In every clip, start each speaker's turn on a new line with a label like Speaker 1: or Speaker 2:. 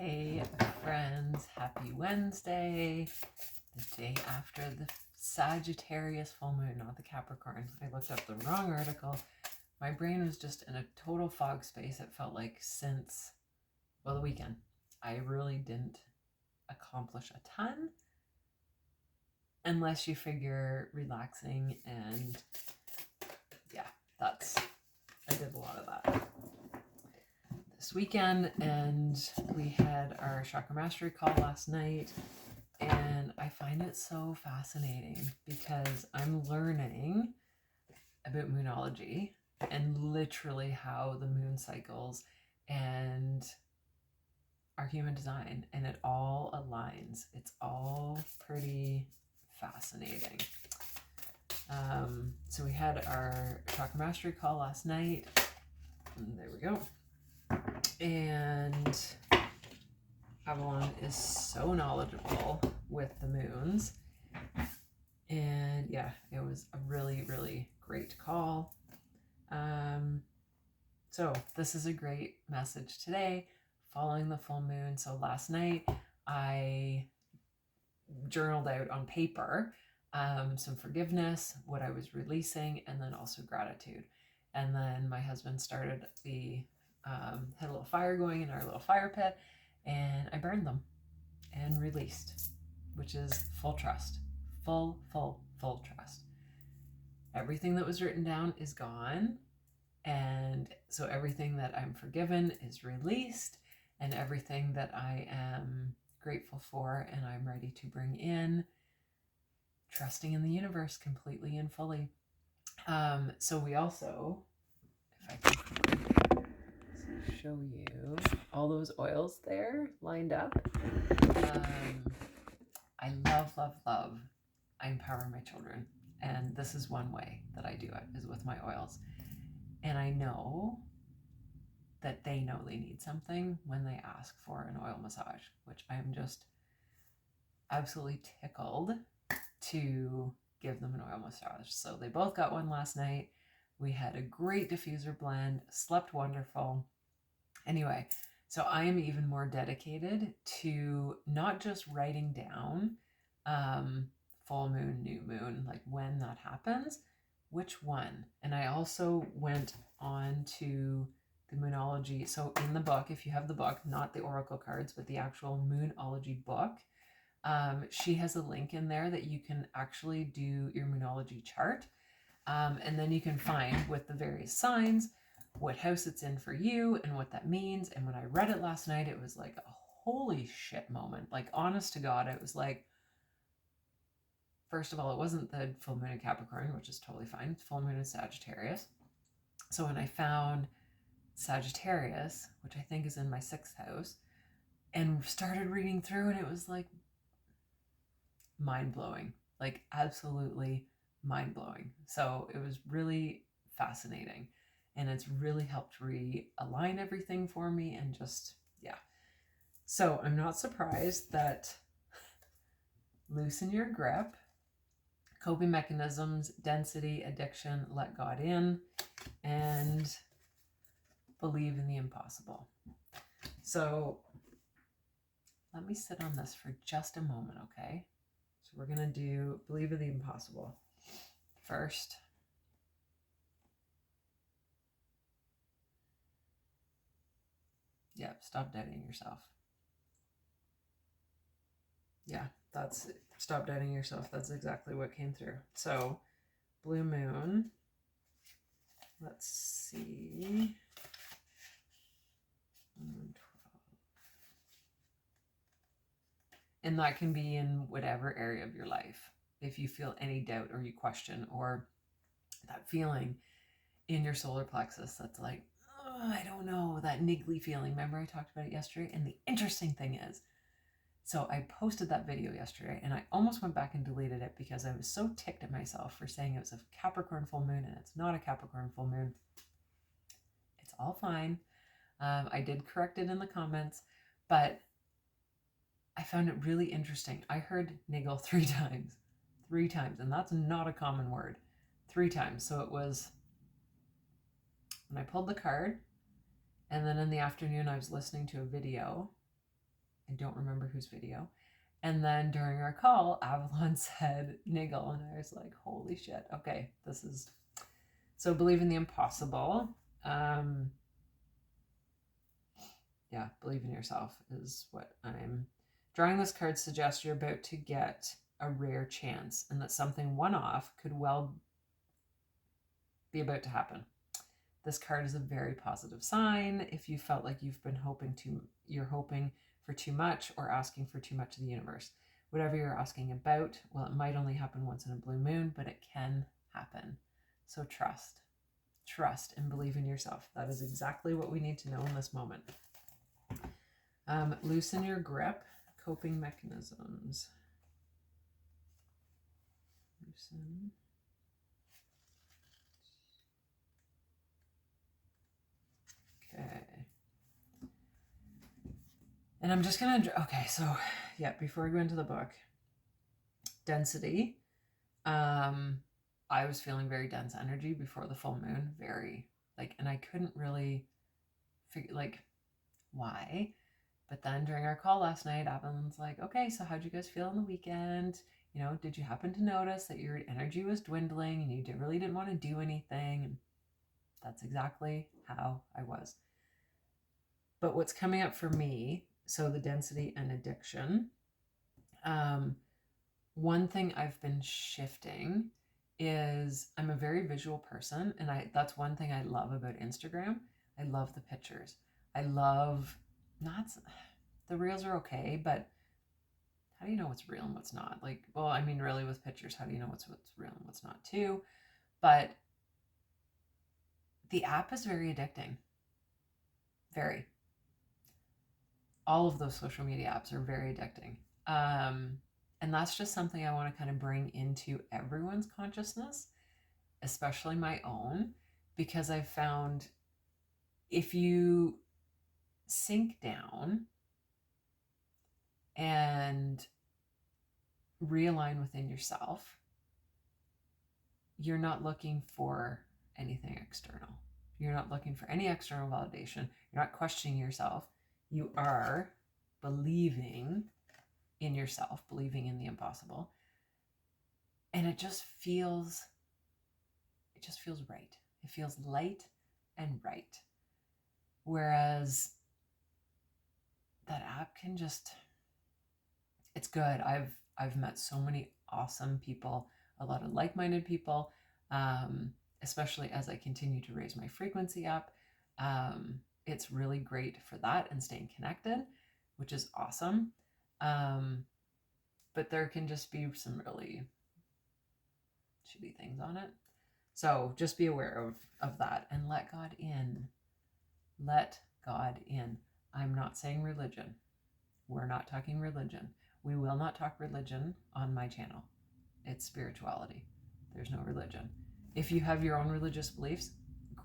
Speaker 1: Hey friends, happy Wednesday, the day after the Sagittarius full moon, not the Capricorn. I looked up the wrong article. My brain was just in a total fog space. It felt like since, well, the weekend. I really didn't accomplish a ton unless you figure relaxing, and yeah, I did a lot of that this weekend, and we had our chakra mastery call last night, and I find it so fascinating because I'm learning about moonology and literally how the moon cycles and our human design, and it all aligns. It's all pretty fascinating. So we had our chakra mastery call last night, and there we go. And Avalon is so knowledgeable with the moons. And yeah, it was a really, really great call. So this is a great message today, following the full moon. So last night I journaled out on paper some forgiveness, what I was releasing, and then also gratitude. And then my husband started had a little fire going in our little fire pit, and I burned them and released, which is full trust, full trust. Everything that was written down is gone. And so everything that I'm forgiven is released, and everything that I am grateful for and I'm ready to bring in, trusting in the universe completely and fully. So we also, if I can show you all those oils there lined up. I love. I empower my children, and this is one way that I do it, is with my oils. And I know that they know they need something when they ask for an oil massage, which I'm just absolutely tickled to give them an oil massage. So they both got one last night. We had a great diffuser blend, slept wonderful. Anyway, so I am even more dedicated to not just writing down full moon, new moon, like when that happens, which one. And I also went on to the moonology. So in the book, if you have the book, not the oracle cards, but the actual moonology book, she has a link in there that you can actually do your moonology chart. And then you can find with the various signs what house it's in for you and what that means. And when I read it last night, it was like a holy shit moment. Like, honest to God, it was like, first of all, it wasn't the full moon in Capricorn, which is totally fine. Full moon in Sagittarius. So when I found Sagittarius, which I think is in my 6th house, and started reading through, and it was like mind-blowing, like absolutely mind-blowing. So it was really fascinating, and it's really helped realign everything for me, and just, yeah. So I'm not surprised that loosen your grip, coping mechanisms, density, addiction, let God in, and believe in the impossible. So let me sit on this for just a moment, okay? So we're going to do believe in the impossible first. Yeah, stop doubting yourself. Yeah, stop doubting yourself. That's exactly what came through. So, blue moon. Let's see. 12. And that can be in whatever area of your life. If you feel any doubt or you question, or that feeling in your solar plexus that's like, oh, I don't know, that niggly feeling. Remember I talked about it yesterday? And the interesting thing is, so I posted that video yesterday, and I almost went back and deleted it because I was so ticked at myself for saying it was a Capricorn full moon, and it's not a Capricorn full moon. It's all fine. I did correct it in the comments, but I found it really interesting. I heard niggle 3 times. 3 times, and that's not a common word. 3 times. So it was when I pulled the card, and then in the afternoon I was listening to a video, I don't remember whose video. And then during our call, Avalon said niggle, and I was like, holy shit. Okay, this is... So believe in the impossible. Yeah, believe in yourself is what I'm... Drawing this card suggests you're about to get a rare chance, and that something one-off could well be about to happen. This card is a very positive sign. If you felt like you're hoping for too much or asking for too much of the universe. Whatever you're asking about, well, it might only happen once in a blue moon, but it can happen. So trust and believe in yourself. That is exactly what we need to know in this moment. Loosen your grip, coping mechanisms. Loosen. Okay. And I'm just going to, okay, so yeah, before I go into the book, density. I was feeling very dense energy before the full moon, very like, and I couldn't really figure like why. But then during our call last night, Evelyn's like, okay, so how'd you guys feel on the weekend? You know, did you happen to notice that your energy was dwindling and you really didn't want to do anything? And that's exactly how I was. But what's coming up for me, so the density and addiction, one thing I've been shifting is I'm a very visual person, and that's one thing I love about Instagram. I love the pictures. I love not the reels are okay, but how do you know what's real and what's not? Like, well, I mean, really with pictures, how do you know what's real and what's not too? But the app is very addicting. Very. All of those social media apps are very addicting. And that's just something I want to kind of bring into everyone's consciousness, especially my own, because I've found if you sink down and realign within yourself, you're not looking for anything external. You're not looking for any external validation. You're not questioning yourself. You are believing in yourself, believing in the impossible. And it just feels right. It feels light and right. Whereas that app can just, it's good. I've met so many awesome people, a lot of like-minded people, especially as I continue to raise my frequency up. It's really great for that and staying connected, which is awesome. But there can just be some really shitty things on it. So just be aware of that and let God in. Let God in. I'm not saying religion. We're not talking religion. We will not talk religion on my channel. It's spirituality. There's no religion. If you have your own religious beliefs,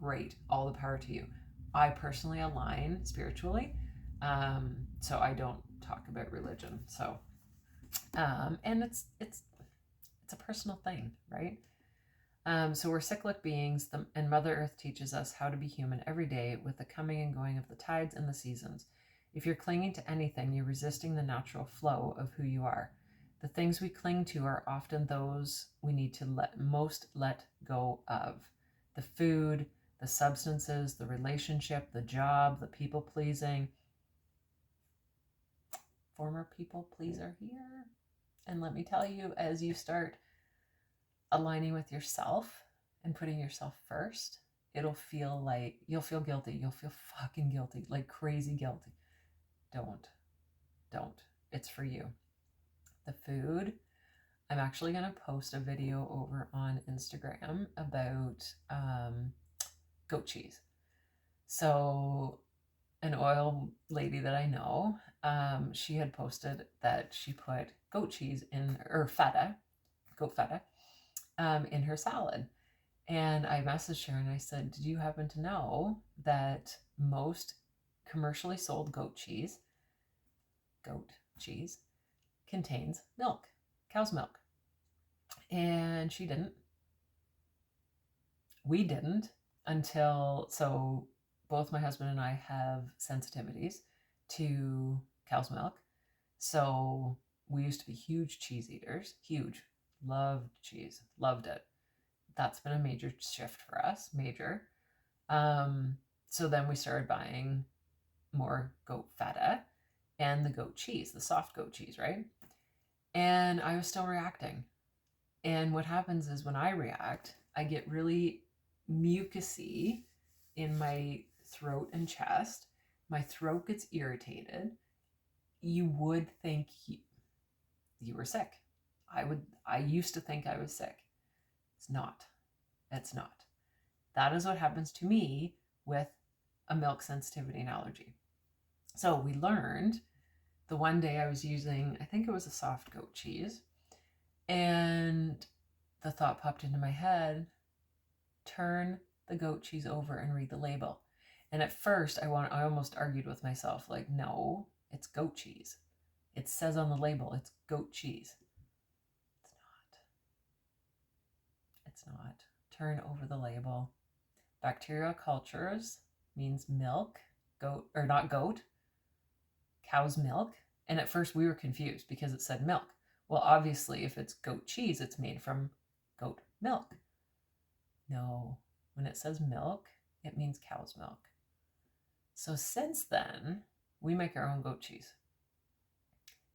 Speaker 1: great. All the power to you. I personally align spiritually, so I don't talk about religion. So, and it's a personal thing, right? So we're cyclic beings, and Mother Earth teaches us how to be human every day with the coming and going of the tides and the seasons. If you're clinging to anything, you're resisting the natural flow of who you are. The things we cling to are often those we need to let go of. The food, the substances, the relationship, the job, the people pleasing. Former people pleaser here. And let me tell you, as you start aligning with yourself and putting yourself first, it'll feel like you'll feel guilty. You'll feel fucking guilty, like crazy guilty. Don't. It's for you. The food, I'm actually going to post a video over on Instagram about goat cheese. So an oil lady that I know, she had posted that she put goat cheese goat feta, in her salad. And I messaged her and I said, did you happen to know that most commercially sold goat cheese contains milk, cow's milk? And she didn't. We didn't until, so both my husband and I have sensitivities to cow's milk. So we used to be huge cheese eaters, huge, loved cheese, loved it. That's been a major shift for us, major. So then we started buying more goat feta and the goat cheese, the soft goat cheese, right? And I was still reacting. And what happens is when I react, I get really mucusy in my throat and chest. My throat gets irritated. You would think you were sick. I used to think I was sick. It's not. It's not. That is what happens to me with a milk sensitivity and allergy. So we learned the one day I was using, I think it was a soft goat cheese, and the thought popped into my head, turn the goat cheese over and read the label. And at first I almost argued with myself, like, no, it's goat cheese. It says on the label, it's goat cheese. It's not. Turn over the label. Bacterial cultures means milk, goat, or not goat, cow's milk. And at first we were confused because it said milk. Well, obviously, if it's goat cheese, it's made from goat milk. No, when it says milk, it means cow's milk. So since then, we make our own goat cheese.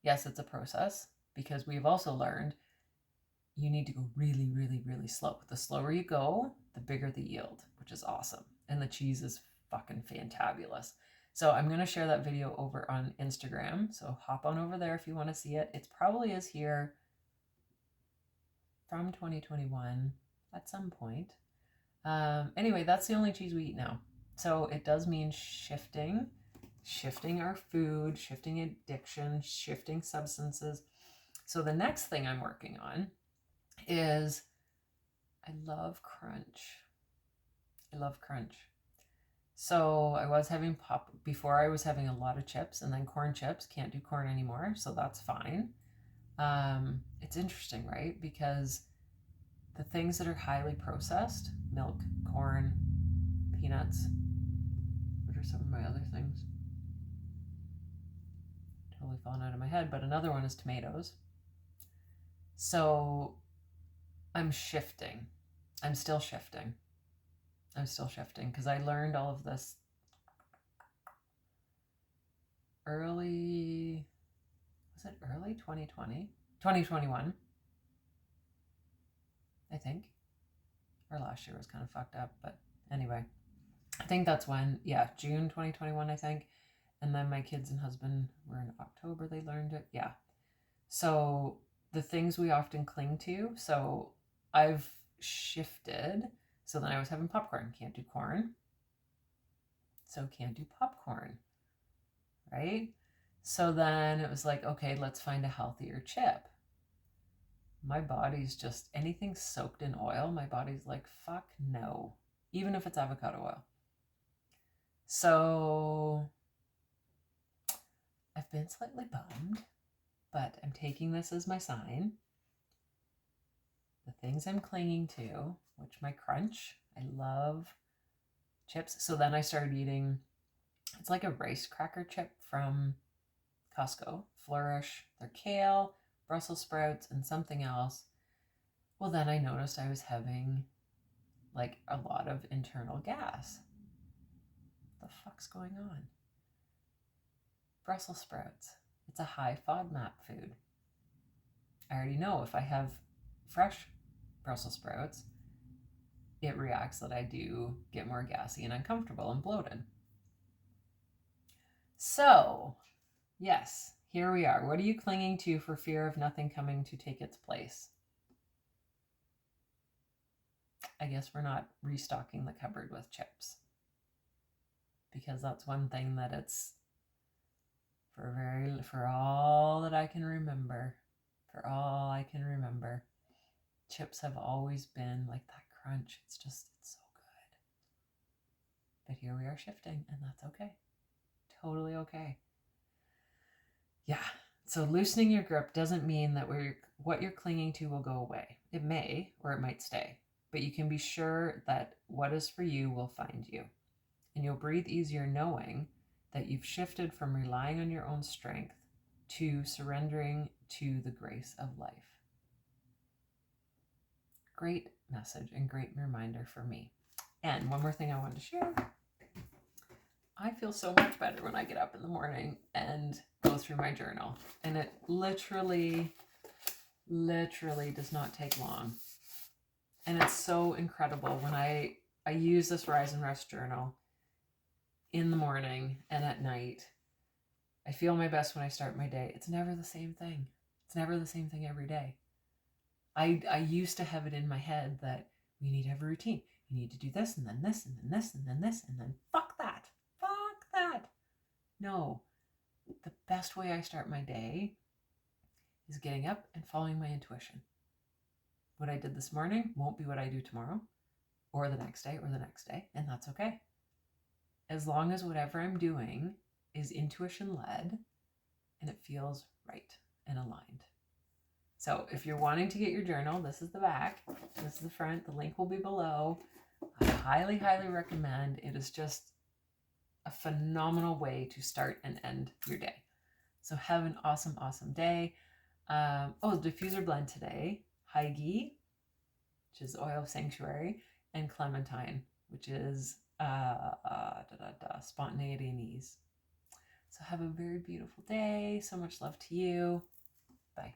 Speaker 1: Yes, it's a process because we've also learned you need to go really, really, really slow. The slower you go, the bigger the yield, which is awesome. And the cheese is fucking fantabulous. So I'm going to share that video over on Instagram. So hop on over there if you want to see it. It probably is here from 2021 at some point. Anyway, that's the only cheese we eat now. So it does mean shifting our food, shifting addiction, shifting substances. So the next thing I'm working on is I love crunch. I love crunch. So I was having before I was having a lot of chips and then corn chips. Can't do corn anymore, so that's fine. It's interesting, right? Because the things that are highly processed, milk, corn, peanuts, what are some of my other things? Totally fallen out of my head, but another one is tomatoes. So I'm shifting. I'm still shifting because I learned all of this early 2020? 2021, I think. Or last year was kind of fucked up, but anyway. I think that's when, June 2021, I think. And then my kids and husband were in October, they learned it. Yeah. So the things we often cling to. So I've shifted. So then I was having popcorn. Can't do corn. So can't do popcorn. Right? So then it was like, okay, let's find a healthier chip. My body's just, anything soaked in oil, my body's like, fuck no. Even if it's avocado oil. So I've been slightly bummed, but I'm taking this as my sign. The things I'm clinging to, which my crunch, I love chips. So then I started eating, it's like a rice cracker chip from Costco, Flourish, their kale, Brussels sprouts, and something else. Well, then I noticed I was having like a lot of internal gas. What the fuck's going on? Brussels sprouts. It's a high FODMAP food. I already know if I have fresh Brussels sprouts, it reacts that I do get more gassy and uncomfortable and bloated. So, yes, here we are. What are you clinging to for fear of nothing coming to take its place? I guess we're not restocking the cupboard with chips. Because that's one thing that it's for all that I can remember. For all I can remember. Chips have always been like that crunch. It's so good. But here we are shifting, and that's okay. Totally okay. Yeah. So loosening your grip doesn't mean that what you're clinging to will go away. It may, or it might stay. But you can be sure that what is for you will find you. And you'll breathe easier knowing that you've shifted from relying on your own strength to surrendering to the grace of life. Great message and great reminder for me. And one more thing I wanted to share. I feel so much better when I get up in the morning and go through my journal. And it literally does not take long. And it's so incredible when I use this Rise and Rest journal in the morning and at night. I feel my best when I start my day. It's never the same thing. It's never the same thing every day. I used to have it in my head that you need to have a routine. You need to do this and then this and then this and then this and then fuck that. Fuck that. No. The best way I start my day is getting up and following my intuition. What I did this morning won't be what I do tomorrow or the next day or the next day, and that's okay. As long as whatever I'm doing is intuition led and it feels right and aligned. So if you're wanting to get your journal, this is the back, this is the front, the link will be below. I highly, highly recommend. It is just a phenomenal way to start and end your day. So have an awesome, awesome day. The diffuser blend today, High Ghee, which is oil of sanctuary, and clementine, which is spontaneity and ease. So have a very beautiful day. So much love to you. Bye.